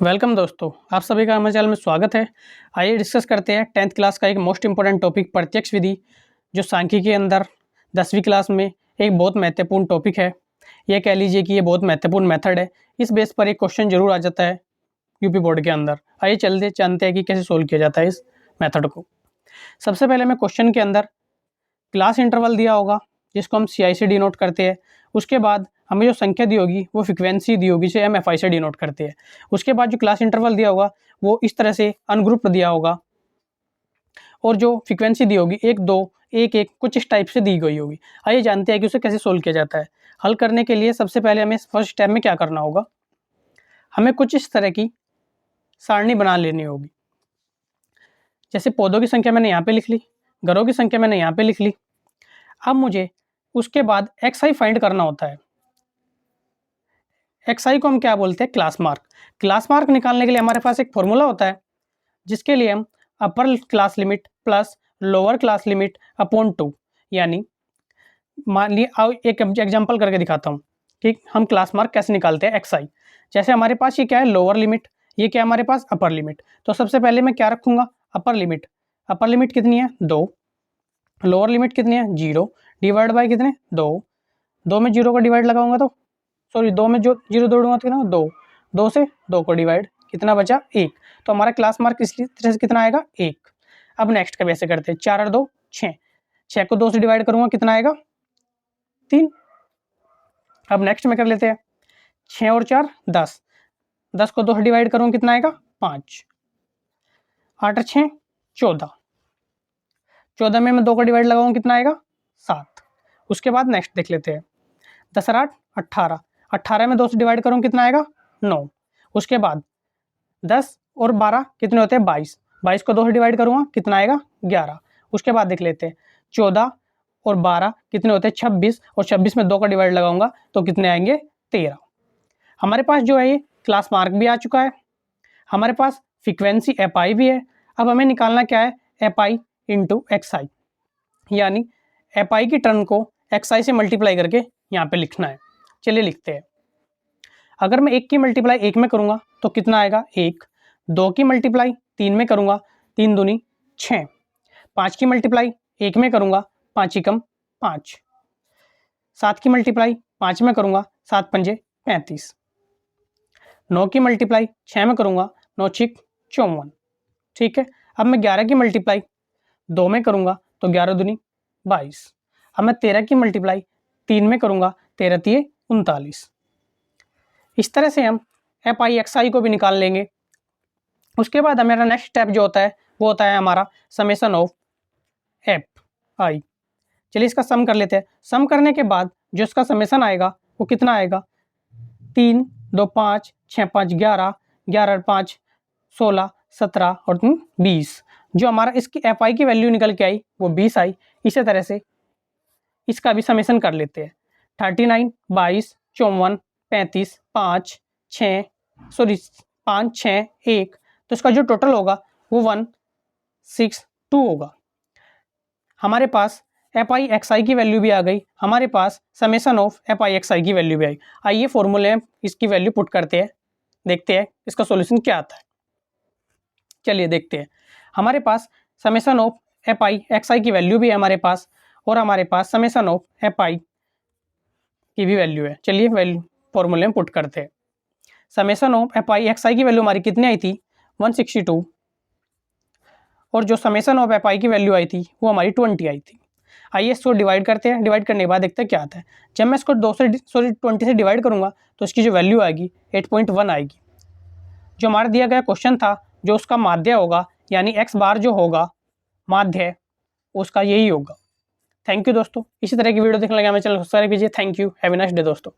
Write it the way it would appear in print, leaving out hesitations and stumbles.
Welcome दोस्तों, आप सभी का हमारे चैनल में स्वागत है। आइए डिस्कस करते हैं 10th क्लास का एक मोस्ट इंपॉर्टेंट टॉपिक प्रत्यक्ष विधि, जो सांख्यिकी के अंदर 10वीं क्लास में एक बहुत महत्वपूर्ण टॉपिक है। ये कह लीजिए कि ये बहुत महत्वपूर्ण मेथड है। इस बेस पर एक क्वेश्चन जरूर आ जाता है यूपी बोर्ड के अंदर। आइए चलते जानते हैं कि कैसे सोल्व किया जाता है इस मेथड को। सबसे पहले मैं क्वेश्चन के अंदर क्लास इंटरवल दिया होगा, जिसको हम CI से डिनोट करते हैं। उसके बाद हमें जो संख्या दी होगी वो फ्रीक्वेंसी दी होगी, जिसे हम FI से डिनोट करते हैं। उसके बाद जो क्लास इंटरवल दिया होगा वो इस तरह से अनग्रुप्ड दिया होगा, और जो फ्रीक्वेंसी दी होगी 1 2 1 1 कुछ इस टाइप से दी गई होगी। आइए जानते हैं कि उसे कैसे सोल्व किया जाता है। हल करने के लिए सबसे पहले हमें फर्स्ट स्टेप में क्या करना होगा, हमें कुछ इस तरह की सारणी बना लेनी होगी। जैसे पौधों की संख्या मैंने यहाँ पे लिख ली, घरों की संख्या मैंने यहाँ पे लिख ली। अब मुझे उसके बाद XI फाइंड करना होता है। XI को हम क्या बोलते हैं, क्लास मार्क। क्लास मार्क निकालने के लिए हमारे पास एक फॉर्मूला होता है, जिसके लिए हम upper class limit plus lower class limit upon 2, यानी मान ली आओ एक एग्जांपल करके दिखाता हूँ कि हम क्लास मार्क कैसे निकालते हैं XI। जैसे हमारे पास ये क्या है, लोअर लिमिट, ये क्या है हमारे पास अपर लिमिट। तो सबसे पहले मैं क्या रखूँगा, अपर लिमिट। अपर लिमिट कितनी है, 2। लोअर लिमिट कितनी है, 0 डिवाइड बाय कितने, 2। 2 में 0 का डिवाइड लगाऊंगा तो सॉरी 2 में जो 0 जोड़ूंगा तो कितना, 2। 2 से 2 को डिवाइड, कितना बचा, 1। तो हमारा क्लास मार्क इस तरह से कितना आएगा, 1। अब नेक्स्ट का वैसे करते हैं, 4 और 2 6। 6 को 2 से डिवाइड करूंगा, कितना आएगा, 3। अब नेक्स्ट में कर लेते हैं, 6 और 4 10। 10 को 2 से डिवाइड करूंगा, कितना आएगा, 5। 8 और 6 14। 14 में मैं 2 का डिवाइड लगाऊंगा, कितना आएगा, 7। उसके बाद नेक्स्ट देख लेते हैं, 10 और 8 18। 18 में 2 से डिवाइड करूँ, कितना आएगा, 9। उसके बाद 10 और 12 कितने होते हैं, 22। 22 को 2 से डिवाइड करूँगा, कितना आएगा, 11। उसके बाद देख लेते हैं, 14 और 12 कितने होते हैं, 26। और 26 में 2 का डिवाइड लगाऊंगा तो कितने आएंगे, 13। हमारे पास जो है ये क्लास मार्क भी आ चुका है, हमारे पास फ्रीक्वेंसी FI भी है। अब हमें निकालना क्या है, FI इंटू XI, यानी FI की टर्म को XI से मल्टीप्लाई करके यहाँ पे लिखना है। चलिए लिखते हैं। अगर मैं 1 की मल्टीप्लाई 1 में करूँगा तो कितना आएगा, 1। 2 की मल्टीप्लाई 3 में करूँगा, 3 दूनी 6। 5 की मल्टीप्लाई 1 में करूँगा, 5 एकम 5। 7 की मल्टीप्लाई 5 में करूँगा, 7 पंजे 35। 9 की मल्टीप्लाई 6 में करूँगा, 9 छिक 54। ठीक है। अब मैं 11 की मल्टीप्लाई 2 में करूँगा तो 11 दूनी 22। अब मैं 13 की मल्टीप्लाई 3 में करूँगा, 13 तिये 39। इस तरह से हम FI XI को भी निकाल लेंगे। उसके बाद हमारा नेक्स्ट स्टेप जो होता है वो होता है हमारा समेशन ऑफ FI। चलिए इसका सम कर लेते हैं। सम करने के बाद जो इसका समेशन आएगा वो कितना आएगा, 3 2 5 6 5 11, 11 5 16 17 और 20। जो हमारा इसकी FI की वैल्यू निकल के आई वो 20 आई। इसी तरह से इसका भी समेशन कर लेते हैं, 39 22 54 35 5 6 सॉरी 5 6 1। तो इसका जो टोटल होगा वो 162 होगा। हमारे पास FI XI की वैल्यू भी आ गई, हमारे पास समेशन ऑफ FI XI की वैल्यू भी आई। आइए फॉर्मूले में इसकी वैल्यू पुट करते हैं, देखते हैं इसका सॉल्यूशन क्या आता है। चलिए देखते हैं। हमारे पास समेशन ऑफ FI XI की वैल्यू भी है हमारे पास, और हमारे पास समेशन ऑफ FI की भी वैल्यू है। चलिए वैल्यू फॉर्मूले में पुट करते हैं। समेशन ऑफ FI XI की वैल्यू हमारी कितनी आई थी, 162, और जो समेशन ऑफ FI की वैल्यू आई थी वो हमारी 20 आई थी। आइए इसको डिवाइड करते हैं। डिवाइड करने के बाद देखते हैं क्या आता है। जब मैं इसको 20 से डिवाइड करूंगा तो इसकी जो वैल्यू आएगी 8.1 आएगी। जो हमारा दिया गया क्वेश्चन था, जो उसका माध्य होगा, यानी x बार जो होगा माध्य, उसका यही होगा। थैंक यू दोस्तों। इसी तरह की वीडियो देखने लगे हमें चैनल को सब्सक्राइब कीजिए। Thank you, have a nice day दोस्तों।